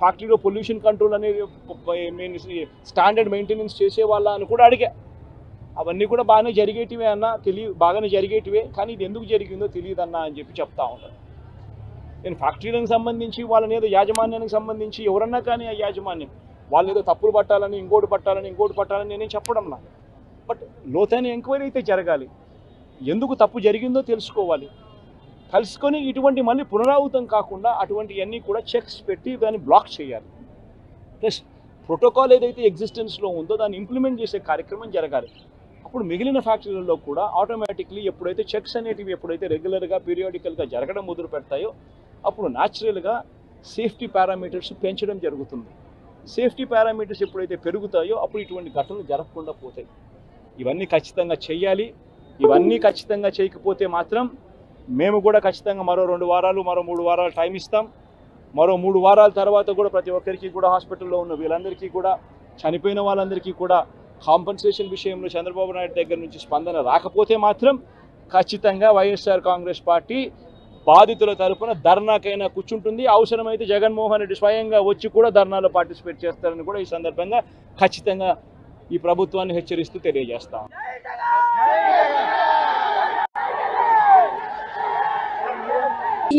ఫ్యాక్టరీలో pollution control అనేది standard maintenance చేసే వాళ్ళ అని కూడా అడిగా. అవన్నీ కూడా బాగానే జరిగేటివే అన్న, బాగానే జరిగేటివే, కానీ ఇది ఎందుకు జరిగిందో తెలియదన్నా అని చెప్పి చెప్తా ఉంటాను. నేను ఫ్యాక్టరీలకు సంబంధించి వాళ్ళని ఏదో యాజమాన్యానికి సంబంధించి ఎవరన్నా కానీ ఆ యాజమాన్యం వాళ్ళు ఏదో తప్పులు పట్టాలని ఇంకోటి పట్టాలని నేనేం చెప్పడంలా. బట్ లోతైన ఎంక్వైరీ అయితే జరగాలి. ఎందుకు తప్పు జరిగిందో తెలుసుకోవాలి. తెలుసుకొని ఇటువంటి మళ్ళీ పునరావృతం కాకుండా అటువంటివన్నీ కూడా చెక్స్ పెట్టి దాన్ని బ్లాక్ చేయాలి. ప్లస్ ప్రోటోకాల్ ఏదైతే ఎగ్జిస్టెన్స్లో ఉందో దాన్ని ఇంప్లిమెంట్ చేసే కార్యక్రమం జరగాలి. అప్పుడు మిగిలిన ఫ్యాక్టరీలలో కూడా ఆటోమేటిక్లీ ఎప్పుడైతే చెక్స్ అనేటివి ఎప్పుడైతే రెగ్యులర్గా పీరియాడికల్గా జరగడం మొదలు పెడతాయో అప్పుడు న్యాచురల్గా సేఫ్టీ పారామీటర్స్ పెంచడం జరుగుతుంది. సేఫ్టీ పారామీటర్స్ ఎప్పుడైతే పెరుగుతాయో అప్పుడు ఇటువంటి ఘటనలు జరగకుండా పోతాయి. ఇవన్నీ ఖచ్చితంగా చేయాలి. ఇవన్నీ ఖచ్చితంగా చేయకపోతే మాత్రం మేము కూడా ఖచ్చితంగా మరో 2 వారాలు మరో 3 వారాలు టైం ఇస్తాం. మరో 3 వారాల తర్వాత కూడా ప్రతి ఒక్కరికి కూడా హాస్పిటల్లో ఉన్న వీళ్ళందరికీ కూడా చనిపోయిన వాళ్ళందరికీ కూడా కాంపన్సేషన్ విషయంలో చంద్రబాబు నాయుడు దగ్గర నుంచి స్పందన రాకపోతే మాత్రం ఖచ్చితంగా వైఎస్ఆర్ కాంగ్రెస్ పార్టీ బాధితుల తరఫున ధర్నాకైనా కూర్చుంటుంది. అవసరమైతే జగన్మోహన్ రెడ్డి స్వయంగా వచ్చి కూడా ధర్నాలో పార్టిసిపేట్ చేస్తారని కూడా ఈ సందర్భంగా ఖచ్చితంగా ఈ ప్రభుత్వాన్ని హెచ్చరిస్తూ తెలియజేస్తాం.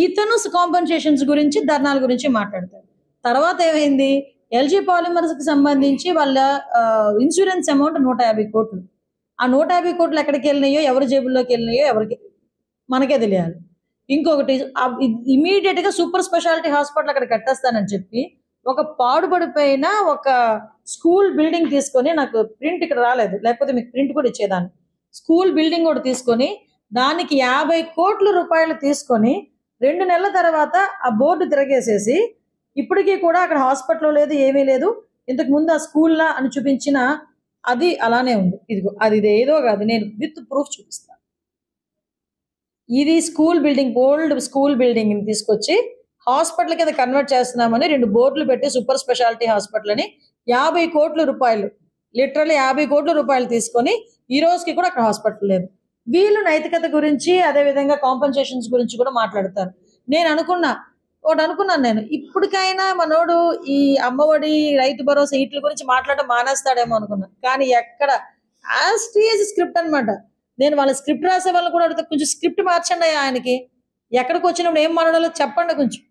ఇతను కాంపన్సేషన్స్ గురించి ధర్నాల గురించి మాట్లాడతారు. తర్వాత ఏమైంది, ఎల్జీ పాలిమర్స్కి సంబంధించి వాళ్ళ ఇన్సూరెన్స్ అమౌంట్ 150 కోట్లు. ఆ 150 కోట్లు ఎక్కడికి వెళ్ళినాయో, ఎవరి జేబుల్లోకి వెళ్ళినాయో ఎవరికి మనకే తెలియాలి. ఇంకొకటి, ఇమీడియట్గా సూపర్ స్పెషాలిటీ హాస్పిటల్ అక్కడ కట్టేస్తానని చెప్పి ఒక పాడుపడిపోయిన ఒక స్కూల్ బిల్డింగ్ తీసుకొని, నాకు ప్రింట్ ఇక్కడ రాలేదు లేకపోతే మీకు ప్రింట్ కూడా ఇచ్చేదాన్ని, స్కూల్ బిల్డింగ్ కూడా తీసుకొని దానికి 50 కోట్ల రూపాయలు తీసుకొని 2 నెలల తర్వాత ఆ బోర్డు తిరగేసేసి ఇప్పటికీ కూడా అక్కడ హాస్పిటల్ లేదు, ఏమీ లేదు, ఇంతకు ముందు ఆ స్కూల్లా అని చూపించిన అది అలానే ఉంది. ఇదిగో అది ఏదో కాదు, నేను విత్ ప్రూఫ్ చూపిస్తాను. ఇది school building, old school building తీసుకొచ్చి హాస్పిటల్ కింద కన్వర్ట్ చేస్తున్నామని 2 బోర్డులు పెట్టి సూపర్ స్పెషాలిటీ హాస్పిటల్ అని 50 కోట్ల రూపాయలు, లిటరల్లీ 50 కోట్ల రూపాయలు తీసుకొని ఈ రోజుకి కూడా అక్కడ హాస్పిటల్ లేదు. వీళ్ళు నైతికత గురించి అదేవిధంగా కాంపన్సేషన్స్ గురించి కూడా మాట్లాడతారు. నేను అనుకున్నాను నేను ఇప్పటికైనా మనోడు ఈ అమ్మఒడి, రైతు భరోసా వీటి గురించి మాట్లాడడం మానేస్తాడేమో అనుకున్నాను. కానీ ఎక్కడ యాజ్ స్క్రిప్ట్ అనమాట. నేను వాళ్ళ స్క్రిప్ట్ రాసే వాళ్ళు కూడా అడుగుతా, కొంచెం స్క్రిప్ట్ మార్చండి ఆయనకి, ఎక్కడికి వచ్చినప్పుడు ఏం మాట్లాడాలో చెప్పండి. కొంచెం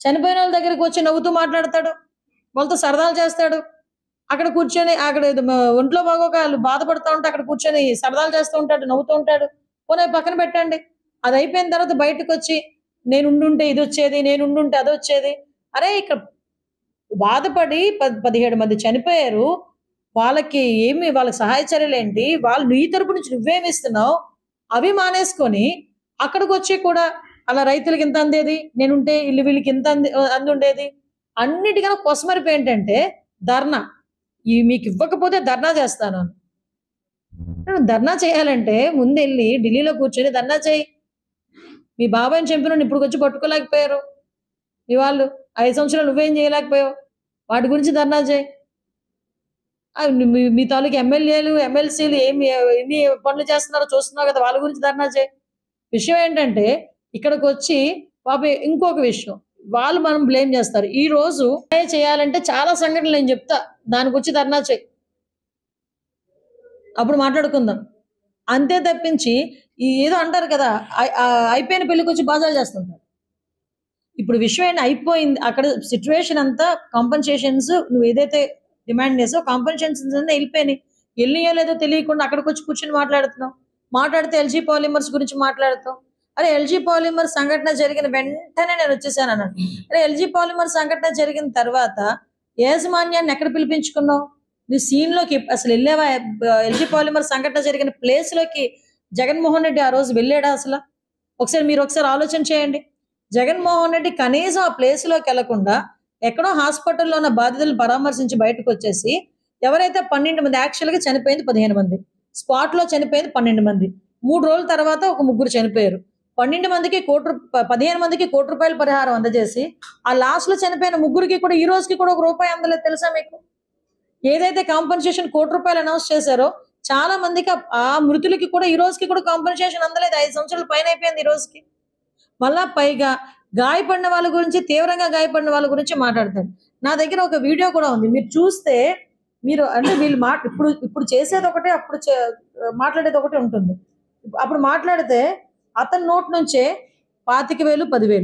చనిపోయిన వాళ్ళ దగ్గరికి వచ్చి నవ్వుతూ మాట్లాడతాడు, వాళ్ళతో సరదాలు చేస్తాడు, అక్కడ కూర్చొని అక్కడ ఒంట్లో బాగోక వాళ్ళు బాధపడుతూ ఉంటే అక్కడ కూర్చొని సరదాలు చేస్తూ ఉంటాడు, నవ్వుతూ ఉంటాడు. పోనీ పక్కన పెట్టండి. అది అయిపోయిన తర్వాత బయటకు వచ్చి నేను ఉండుంటే ఇది వచ్చేది, నేను ఉండుంటే అది వచ్చేది. అరే ఇక్కడ బాధపడి 17 మంది చనిపోయారు, వాళ్ళకి సహాయ చర్యలు ఏంటి, వాళ్ళు నీ తరపు నుంచి నువ్వేమి ఇస్తున్నావు, అవి మానేసుకొని అక్కడికి వచ్చి కూడా అలా రైతులకి ఇంత అందేది, నేనుంటే వీళ్ళకి ఇంత అందుండేది. అన్నిటికన్నా కొసమరిపు ఏంటంటే ధర్నా. మీకు ఇవ్వకపోతే ధర్నా చేస్తాను. ధర్నా చేయాలంటే ముందెళ్ళి ఢిల్లీలో కూర్చొని ధర్నా చేయి. మీ బాబాయిని చంపిన ఇప్పుడు వచ్చి పట్టుకోలేకపోయారు మీ వాళ్ళు, 5 సంవత్సరాలు నువ్వేం చేయలేకపోయావు, వాటి గురించి ధర్నా చేయి. మీ తాలూకు ఎమ్మెల్యేలు, ఎమ్మెల్సీలు ఎన్ని పనులు చేస్తున్నారో చూస్తున్నావు కదా, వాళ్ళ గురించి ధర్నా చేయి. విషయం ఏంటంటే ఇక్కడికి వచ్చి ఇంకొక విషయం, వాళ్ళు మనం బ్లేమ్ చేస్తారు. ఈ రోజు చేయాలంటే చాలా సంఘటనలు నేను చెప్తా, దానికి వచ్చి ధర్నా చేయి, అప్పుడు మాట్లాడుకుందాం. అంతే తప్పించి ఏదో అంటారు కదా, అయిపోయిన పెళ్లికి వచ్చి బాజాలు చేస్తుంటారు. ఇప్పుడు విషయం ఏంటి, అయిపోయింది అక్కడ సిచ్యువేషన్ అంతా. కాంపన్సేషన్స్ నువ్వు ఏదైతే డిమాండ్ చేసావు, కాంపన్సేషన్స్ అన్నీ వెళ్ళిపోయినాయి. వెళ్ళియో లేదో తెలియకుండా అక్కడికి వచ్చి కూర్చొని మాట్లాడితే ఎల్జీ పాలిమర్స్ గురించి మాట్లాడతావు. అరే ఎల్జీ పాలిమర్ సంఘటన జరిగిన వెంటనే నేను వచ్చేసాను అన్నాను. అరే ఎల్జీ పాలిమర్ సంఘటన జరిగిన తర్వాత యాజమాన్యాన్ని ఎక్కడ పిలిపించుకున్నావు? నువ్వు సీన్లోకి అసలు వెళ్ళావా? ఎల్జీ పాలిమర్ సంఘటన జరిగిన ప్లేస్లోకి జగన్మోహన్ రెడ్డి ఆ రోజు వెళ్ళాడా? అసలు మీరు ఒకసారి ఆలోచన చేయండి. జగన్మోహన్ రెడ్డి కనీసం ఆ ప్లేస్లోకి వెళ్లకుండా ఎక్కడో హాస్పిటల్లో ఉన్న బాధితులను పరామర్శించి బయటకు వచ్చేసి, ఎవరైతే 12 మంది, యాక్చువల్గా చనిపోయింది 15 మంది, స్పాట్లో చనిపోయింది 12 మంది, 3 రోజుల తర్వాత ఒక 3 చనిపోయారు. 12 మందికి 15 మందికి ₹1 కోటి పరిహారం అందజేసి ఆ లాస్ట్ లో చనిపోయిన 3కి కూడా ఈ రోజుకి కూడా ₹1 అందలేదు. తెలుసా మీకు? ఏదైతే కాంపన్సేషన్ ₹1 అనౌన్స్ చేశారో చాలా మందికి ఆ మృతులకి కూడా ఈ రోజుకి కూడా కాంపన్సేషన్ అందలేదు. 5 సంవత్సరాల పైన అయిపోయింది ఈ రోజుకి. మళ్ళా పైగా గాయపడిన వాళ్ళ గురించి, తీవ్రంగా గాయపడిన వాళ్ళ గురించి మాట్లాడతాడు. నా దగ్గర ఒక వీడియో కూడా ఉంది, మీరు చూస్తే మీరు అంటే వీళ్ళు ఇప్పుడు చేసేది ఒకటే, మాట్లాడేది ఒకటే ఉంటుంది. అప్పుడు మాట్లాడితే అతని నోట్ నుంచే 25,000, 10,000